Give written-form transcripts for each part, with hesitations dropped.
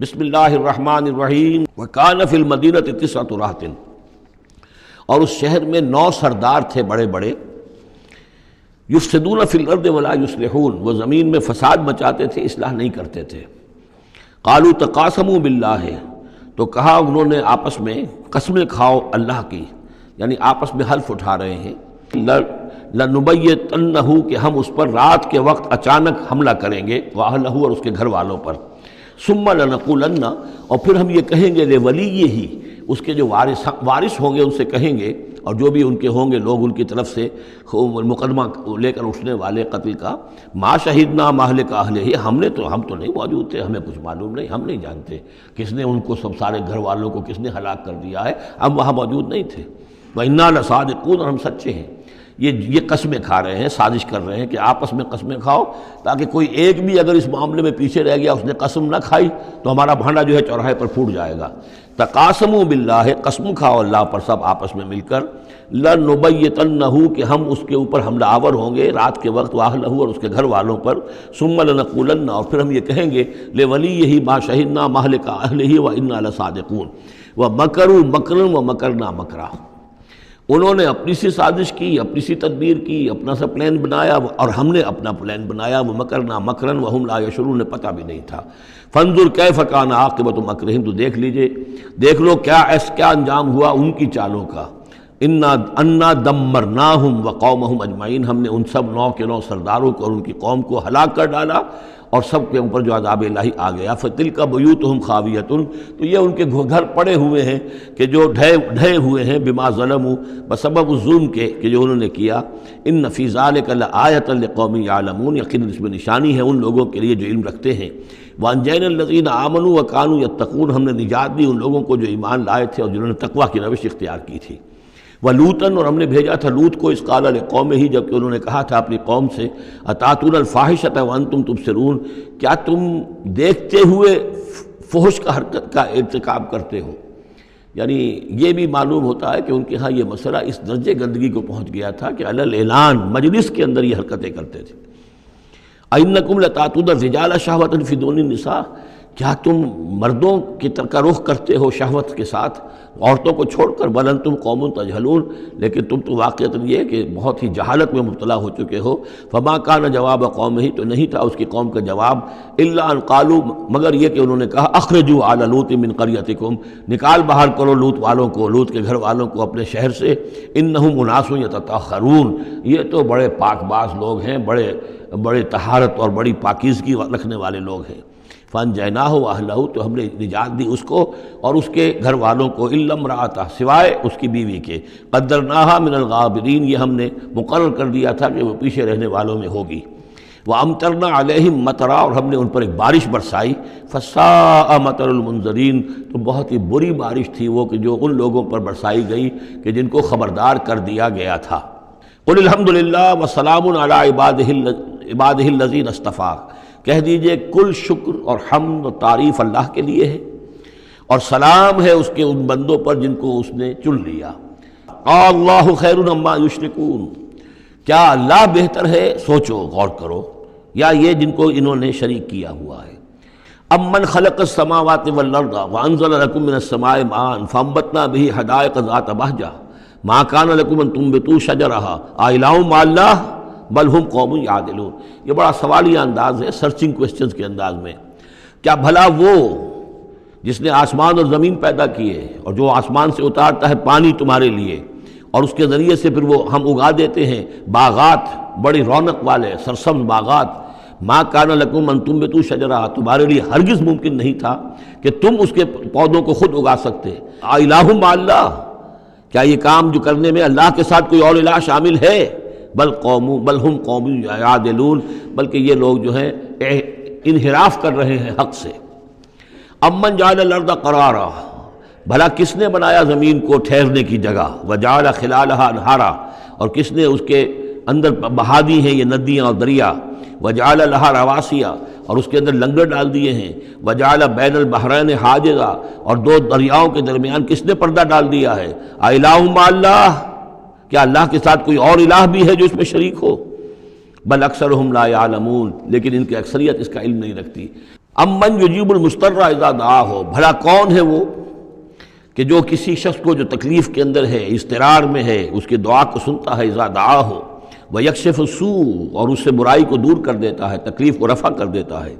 بسم اللہ الرحمن الرحیم وکان فی المدینۃ تسعۃ رہط، اور اس شہر میں 9 سردار تھے بڑے بڑے، یفسدون فی الارض ولا یصلحون، وہ زمین میں فساد مچاتے تھے، اصلاح نہیں کرتے تھے۔ قالوا تقاسموا باللہ، تو کہا انہوں نے آپس میں قسمیں کھاؤ اللہ کی، یعنی آپس میں حلف اٹھا رہے ہیں، لنبیتنہ، کہ ہم اس پر رات کے وقت اچانک حملہ کریں گے، واہلہ، اور اس کے گھر والوں پر، ثم لنقولن، اور پھر ہم یہ کہیں گے لولیہ، اس کے جو وارث ہوں گے ان سے کہیں گے، اور جو بھی ان کے ہوں گے لوگ ان کی طرف سے مقدمہ لے کر اٹھنے والے قتل کا، ما شہدنا مہلک اہلہ، ہم تو نہیں موجود تھے، ہمیں کچھ معلوم نہیں، ہم نہیں جانتے کس نے ان کو سب سارے گھر والوں کو کس نے ہلاک کر دیا ہے، ہم وہاں موجود نہیں تھے۔ وَإِنَّا لَصَادِقُونَ، اور ہم سچے ہیں۔ یہ قسمیں کھا رہے ہیں، سازش کر رہے ہیں کہ آپس میں قسمیں کھاؤ، تاکہ کوئی ایک بھی اگر اس معاملے میں پیچھے رہ گیا، اس نے قسم نہ کھائی تو ہمارا بھانڈا جو ہے چوراہے پر پھوٹ جائے گا۔ تقاسموا باللہ، قسم کھاؤ اللہ پر سب آپس میں مل کر، لنبیتنہ، کہ ہم اس کے اوپر حملہ آور ہوں گے رات کے وقت، واہلہ، اور اس کے گھر والوں پر، ثم لنقولن، اور پھر ہم یہ کہیں گے لولیہ ما شہدنا مہلک اہلہ وإنا لصادقون، ومکروا مکرا ومکرنا مکرا، انہوں نے اپنی سی سازش کی، اپنی سی تدبیر کی، اپنا سا پلان بنایا، اور ہم نے اپنا پلان بنایا، وہ مکرنا مکرن وہم لا یشعرون، پتہ بھی نہیں تھا۔ فانظر کیف کان عاقبۃ مکرہم، تو دیکھ لیجئے، دیکھ لو کیا انجام ہوا ان کی چالوں کا۔ انا دمرناہم وقومہم اجمعین، ہم نے ان سب 9 کے 9 سرداروں کو اور ان کی قوم کو ہلاک کر ڈالا، اور سب کے اوپر جو عذاب الہی آ گیا۔ فتلک بیوتہم خاویۃ، تو یہ ان کے گھر پڑے ہوئے ہیں کہ جو ڈھے ہوئے ہیں، بما ظلموا، بسبب الظلم کے کہ جو انہوں نے کیا۔ ان فی ذلک لآیۃ لقوم یعلمون، یقیناً اس میں نشانی ہے ان لوگوں کے لیے جو علم رکھتے ہیں۔ وانجینا الذین آمنوا وکانوا یتقون، ہم نے نجات دی ان لوگوں کو جو ایمان لائے تھے اور جنہوں نے تقویٰ کی روش اختیار کی تھی۔ وَلُوطًا، اور ہم نے بھیجا تھا لوط کو، اذ قال لقومہ، جبکہ انہوں نے کہا تھا اپنی قوم سے، اتاتون الفاحشۃ وانتم تبصرون، کیا تم دیکھتے ہوئے فحش کا حرکت کا ارتکاب کرتے ہو؟ یعنی یہ بھی معلوم ہوتا ہے کہ ان کے ہاں یہ مسئلہ اس درجے گندگی کو پہنچ گیا تھا کہ علی الاعلان مجلس کے اندر یہ حرکتیں کرتے تھے۔ اَإِنَّكُمْ لَتَأْتُونَ الرِّجَالَ شَهْوَةً فِي دُونِ النِّسَاءِ، کیا تم مردوں کی طرف کا رخ کرتے ہو شہوت کے ساتھ عورتوں کو چھوڑ کر؟ بل انتم قوم تجہلون، لیکن تم تو واقعتاً یہ کہ بہت ہی جہالت میں مبتلا ہو چکے ہو۔ فما کان جواب قومہ، تو نہیں تھا اس کی قوم کا جواب، الا ان قالوا، مگر یہ کہ انہوں نے کہا، اخرجوا آل لوط من قریتکم، نکال باہر کرو لوط والوں کو، لوط کے گھر والوں کو اپنے شہر سے، انہم اناس یتطہرون، یہ تو بڑے پاک باز لوگ ہیں، بڑے طہارت اور بڑی پاکیزگی رکھنے والے لوگ ہیں۔ فانجیناہ واہلہ، تو ہم نے نجات دی اس کو اور اس کے گھر والوں کو، الا امرأتہ، سوائے اس کی بیوی کے، قدرناہا من الغابرین، یہ ہم نے مقرر کر دیا تھا کہ وہ پیچھے رہنے والوں میں ہوگی۔ وامطرنا علیہم مطرا، اور ہم نے ان پر ایک بارش برسائی، فساء مطر المنذرین، تو بہت ہی بری بارش تھی وہ کہ جو ان لوگوں پر برسائی گئی کہ جن کو خبردار کر دیا گیا تھا۔ قل الحمد للہ وسلام علی عبادہ الذین اصطفیٰ، کہہ دیجئے کل شکر اور حمد و تعریف اللہ کے لیے ہے، اور سلام ہے اس کے ان بندوں پر جن کو اس نے چن لیا۔ اللہ خیر عما یشرکون، کیا اللہ بہتر ہے، سوچو غور کرو، یا یہ جن کو انہوں نے شریک کیا ہوا ہے۔ امن خلق السماوات والارض وانزل لکم من السماء ماء فانبتنا به حدائق ذات بہجہ ما کان لکم ان تنبتوا شجرہا االہ مع اللہ بل ہم قوم یعدلون، یہ بڑا سوالیہ انداز ہے، سرچنگ کوسچنز کے انداز میں۔ کیا بھلا وہ جس نے آسمان اور زمین پیدا کیے، اور جو آسمان سے اتارتا ہے پانی تمہارے لیے، اور اس کے ذریعے سے پھر وہ ہم اگا دیتے ہیں باغات، بڑی رونق والے سرسبز باغات، ما کان لکم ان تنبتوا شجرہا، تمہارے لیے ہرگز ممکن نہیں تھا کہ تم اس کے پودوں کو خود اگا سکتے۔ الہ مع اللہ، کیا یہ کام جو کرنے میں اللہ کے ساتھ کوئی اور الہ شامل ہے؟ بل ہم قوم یعدلون، بلکہ یہ لوگ جو ہیں انحراف کر رہے ہیں حق سے۔ امن جعل الارض قرارا، بھلا کس نے بنایا زمین کو ٹھہرنے کی جگہ، وجعل خلالہا انہارا، اور کس نے اس کے اندر بہا دی ہیں یہ ندیاں اور دریا، وجعل لہا رواسیا، اور اس کے اندر لنگر ڈال دیے ہیں، وجعل بین البحرین حاجزا، اور 2 دریاؤں کے درمیان کس نے پردہ ڈال دیا ہے؟ الہ مع اللہ، کیا اللہ کے ساتھ کوئی اور الہ بھی ہے جو اس میں شریک ہو؟ بل اکثرہم لا یعلمون، لیکن ان کی اکثریت اس کا علم نہیں رکھتی۔ امن یجیب المضطر اذا دعاہ، بھلا کون ہے وہ کہ جو کسی شخص کو جو تکلیف کے اندر ہے، اضطرار میں ہے، اس کی دعا کو سنتا ہے، اذا دعاہ ویکشف السوء، اور اس سے برائی کو دور کر دیتا ہے، تکلیف کو رفع کر دیتا ہے،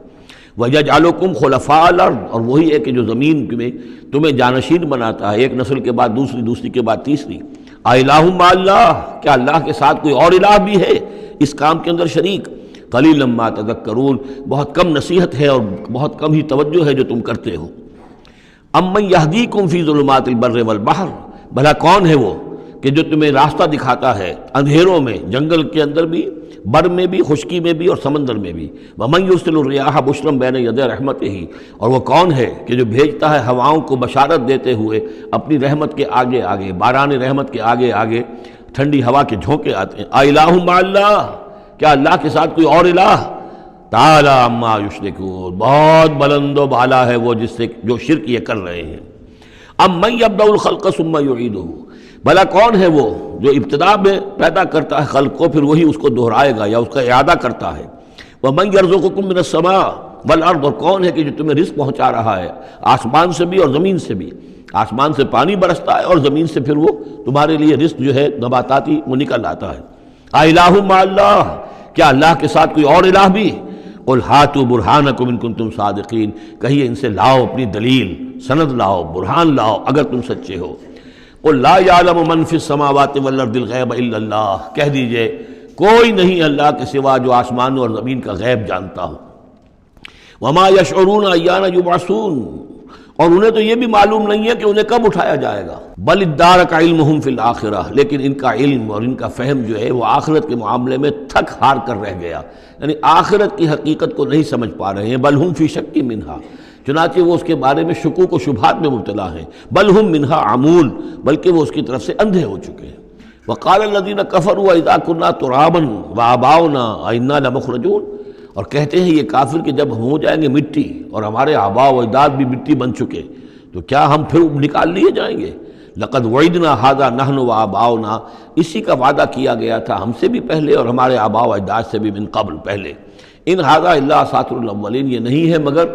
وَيَجْعَلُكُمْ خُلَفَاءَ الْأَرْضِ، اور وہی ہے کہ جو زمین میں تمہیں جانشین بناتا ہے، ایک نسل کے بعد دوسری، دوسری کے بعد تیسری۔ اَإِلَٰهٌ مَّعَ اللَّهِ، کیا اللہ کے ساتھ کوئی اور الہ بھی ہے اس کام کے اندر شریک؟ قَلِيلًا مَّا تَذَكَّرُونَ، بہت کم نصیحت ہے اور بہت کم ہی توجہ ہے جو تم کرتے ہو۔ اَمَّن يَهْدِيكُمْ فِي ظُلُمَاتِ الْبَرِّ وَالْبَحْرِ، بھلا کون ہے وہ کہ جو تمہیں راستہ دکھاتا ہے اندھیروں میں، جنگل کے اندر بھی، بر میں بھی، خشکی میں بھی اور سمندر میں بھی۔ وَمَن يُرْسِلُ الرِّيَاحَ بُشْرًا بَيْنَ يَدَيْ رَحْمَتِهِ، اور وہ کون ہے کہ جو بھیجتا ہے ہواؤں کو بشارت دیتے ہوئے اپنی رحمت کے آگے آگے، باران رحمت کے آگے آگے ٹھنڈی ہوا کے جھونکے آتے ہیں۔ اَإِلَٰهٌ مَّعَ اللَّهِ، کیا اللہ کے ساتھ کوئی اور الہ؟ تعالیٰ عما یشرکون، بہت بلند و بالا ہے وہ جس سے جو شرک یہ کر رہے ہیں۔ امن یبدأ الخلق ثم یعیدہ، بھلا کون ہے وہ جو ابتدا میں پیدا کرتا ہے خلق کو پھر وہی اس کو دہرائے گا یا اس کا اعادہ کرتا ہے۔ ومن یرزقکم من السماء والارض، اور کون ہے کہ جو تمہیں رزق پہنچا رہا ہے آسمان سے بھی اور زمین سے بھی، آسمان سے پانی برستا ہے اور زمین سے پھر وہ تمہارے لیے رزق جو ہے نباتاتی وہ نکل آتا ہے۔ اِلٰہٌ مع اللہ، کیا اللہ کے ساتھ کوئی اور الہ بھی؟ قل ہاتوا برہانکم ان کنتم صادقین، کہیے ان سے لاؤ اپنی دلیل، سند لاؤ، برہان لاؤ اگر تم سچے ہو۔ قل لا یعلم من فی السماوات والارض الغیب الا اللہ، کہہ دیجئے کوئی نہیں اللہ کے سوا جو آسمان اور زمین کا غیب جانتا ہو۔ وما یشعرون ایان یبعثون، اور انہیں تو یہ بھی معلوم نہیں ہے کہ انہیں کب اٹھایا جائے گا۔ بل ادارک علمہم فی الآخرہ، لیکن ان کا علم اور ان کا فہم جو ہے وہ آخرت کے معاملے میں تھک ہار کر رہ گیا، یعنی آخرت کی حقیقت کو نہیں سمجھ پا رہے ہیں۔ بل ہم فی شک منہا، چنانچہ وہ اس کے بارے میں شکوک و شبہات میں مبتلا ہیں۔ بل ہم منہا عمون، بلکہ وہ اس کی طرف سے اندھے ہو چکے ہیں۔ وقال الذین کفروا اذا کنا ترابا وآباؤنا ائنا لمخرجون، اور کہتے ہیں یہ کافر کہ جب ہم ہو جائیں گے مٹی اور ہمارے آباء و اجداد بھی مٹی بن چکے تو کیا ہم پھر نکال لیے جائیں گے؟ لقد وعدنا ھذا نحن وآباؤنا، اسی کا وعدہ کیا گیا تھا ہم سے بھی پہلے اور ہمارے آباء و اجداد سے بھی من قبل پہلے۔ ان ھذا الا اساطیر الاولین، یہ نہیں ہے مگر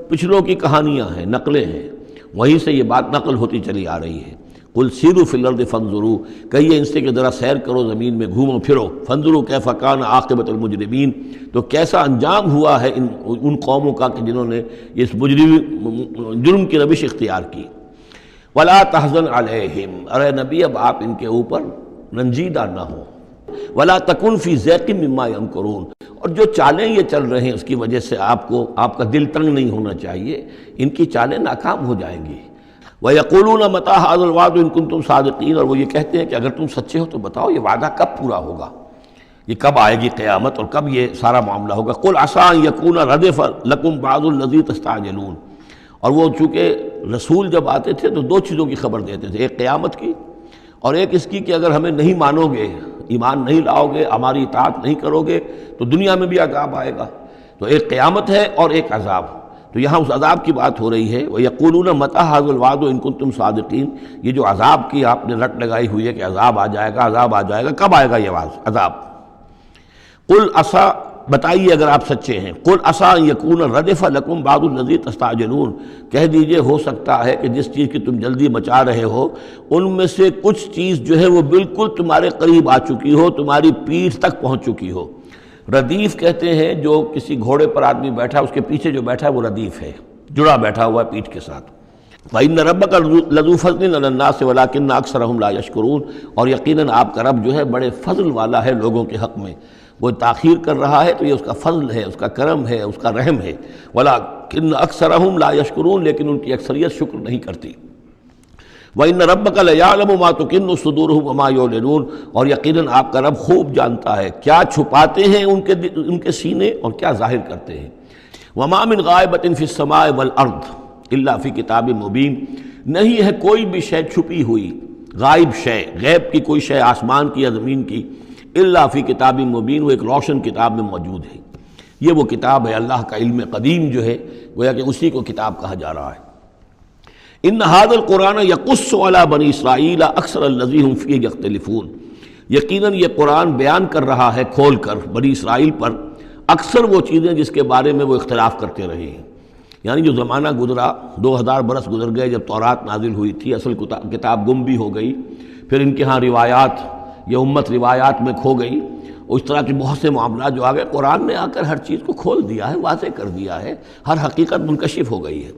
پچھلوں کی کہانیاں ہیں، نقلیں ہیں، وہیں سے یہ بات نقل ہوتی چلی آ رہی ہے۔ قل سیروا فی الارض فانظروا، کہیے ان سے کہ ذرا سیر کرو زمین میں، گھومو پھرو، فانظروا کیف کان عاقبۃ المجرمین، تو کیسا انجام ہوا ہے ان قوموں کا کہ جنہوں نے اس جرم کی روش اختیار کی۔ ولا تحزن علیہم، ارے نبی اب آپ ان کے اوپر رنجیدہ نہ ہو۔ ولا تکن فی ضیق مما یمکرون، اور جو چالیں یہ چل رہے ہیں اس کی وجہ سے آپ کا دل تنگ نہیں ہونا چاہیے، ان کی چالیں ناکام ہو جائیں گی۔ وَيَقُولُونَ مَتَىٰ هَٰذَا الْوَعْدُ إِن كُنتُمْ صَادِقِينَ، اور وہ یہ کہتے ہیں کہ اگر تم سچے ہو تو بتاؤ یہ وعدہ کب پورا ہوگا، یہ کب آئے گی قیامت اور کب یہ سارا معاملہ ہوگا۔ قُلْ عَسَىٰ أَن يَكُونَ رَدِفَ لَكُمْ بَعْضُ الَّذِي تَسْتَعْجِلُونَ، اور وہ چونکہ رسول جب آتے تھے تو دو چیزوں کی خبر دیتے تھے، ایک قیامت کی اور ایک اس کی کہ اگر ہمیں نہیں مانو گے، ایمان نہیں لاؤ گے، ہماری اطاعت نہیں کرو گے تو دنیا میں بھی عذاب آئے گا۔ تو ایک قیامت ہے اور ایک عذاب، تو یہاں اس عذاب کی بات ہو رہی ہے۔ وَيَقُولُونَ مَتَىٰ هَٰذَا الْوَعْدُ إِن كُنتُمْ صَادِقِينَ، یہ جو عذاب کی آپ نے رٹ لگائی ہوئی ہے کہ عذاب آ جائے گا، عذاب آ جائے گا، کب آئے گا یہ عذاب؟ قُلْ عَسَىٰ، بتائیے اگر آپ سچے ہیں، قُلْ عَسَىٰ أَن يَكُونَ رَدِفَ لَكُمْ بَعْضُ الَّذِي تَسْتَعْجِلُونَ، کہہ دیجئے ہو سکتا ہے کہ جس چیز کی تم جلدی مچا رہے ہو ان میں سے کچھ چیز جو ہے وہ بالکل تمہارے قریب آ چکی ہو، تمہاری پیٹھ تک پہنچ چکی ہو۔ ردیف کہتے ہیں جو کسی گھوڑے پر آدمی بیٹھا اس کے پیچھے جو بیٹھا ہے وہ ردیف ہے، جڑا بیٹھا ہوا ہے پیٹھ کے ساتھ۔ وَإِنَّ رَبَّكَ لَذُو فَضْلٍ عَلَى النَّاسِ وَلَٰكِنَّ أَكْثَرَهُمْ لَا يَشْكُرُونَ، اور یقیناً آپ کا رب جو ہے بڑے فضل والا ہے لوگوں کے حق میں، وہ تاخیر کر رہا ہے تو یہ اس کا فضل ہے، اس کا کرم ہے، اس کا رحم ہے۔ وَلَٰكِنَّ أَكْثَرَهُمْ لَا يَشْكُرُونَ، لیکن ان کی اکثریت شکر نہیں کرتی۔ وَإِنَّ رَبَّكَ لَيَعْلَمُ مَا تُكِنُّ صُدُورُهُمْ وَمَا يُعْلِنُونَ، اور یقیناً آپ کا رب خوب جانتا ہے کیا چھپاتے ہیں ان کے سینے اور کیا ظاہر کرتے ہیں۔ وَمَا مِنْ غَائِبَةٍ فِي السَّمَاءِ وَالْأَرْضِ إِلَّا فِي كِتَابٍ مُبِينٍ، نہیں ہے کوئی بھی شے چھپی ہوئی، غائب شے، غیب کی کوئی شے آسمان کی یا زمین کی، الا فی کتاب مبین، وہ ایک روشن کتاب میں موجود ہے۔ یہ وہ کتاب ہے اللہ کا علم قدیم جو ہے، گویا کہ اسی کو کتاب کہا جا رہا ہے۔ ان ھذا القرآن یقص علی بنی اسرائیل اکثر الذی ھم فیہ یختلفون، یقیناً یہ قرآن بیان کر رہا ہے کھول کر بنی اسرائیل پر اکثر وہ چیزیں جس کے بارے میں وہ اختلاف کرتے رہے ہیں۔ یعنی جو زمانہ گزرا، 2000 برس گزر گئے جب تورات نازل ہوئی تھی، اصل کتاب گم بھی ہو گئی، پھر ان کے ہاں روایات، یہ امت روایات میں کھو گئی، اس طرح کے بہت سے معاملات جو آ گئے، قرآن نے آ کر ہر چیز کو کھول دیا ہے، واضح کر دیا ہے، ہر حقیقت منکشف ہو گئی ہے۔